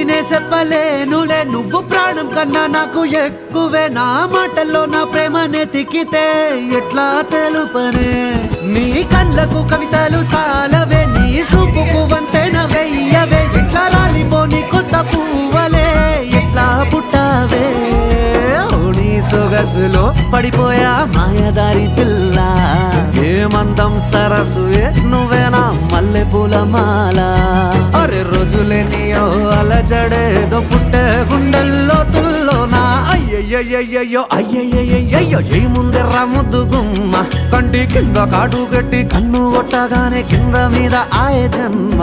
నే చెప్పలేనులే నువ్వు ప్రాణం కన్నా నాకు ఎక్కువే నా మాటల్లో నా ప్రేమనే తిక్కితే ఎట్లా తెలుపనే నీ కళ్ళకు కవితలు సాలవే నీ సూపుకు వంతెన వెయ్యవే ఎట్లా రాలిపోని కొత్త పువ్వలే ఎట్లా పుట్టావే నీ సొగసులో పడిపోయా మాయదారి పిల్ల ఏమందం సరసువే నువ్వేనా మల్లె పూల మాల అరే రోజులే నీయో అలజడేదో పుట్టే గుండెల్లో తుల్లోనా అయ్యయ్యయ్యో అయ్యయ్యయ్యో జై ముందెర్ర ముద్దు గుమ్మ కంటి కింద కాటు గట్టి కన్ను కొట్టగానే కింద మీద ఆయ జన్మ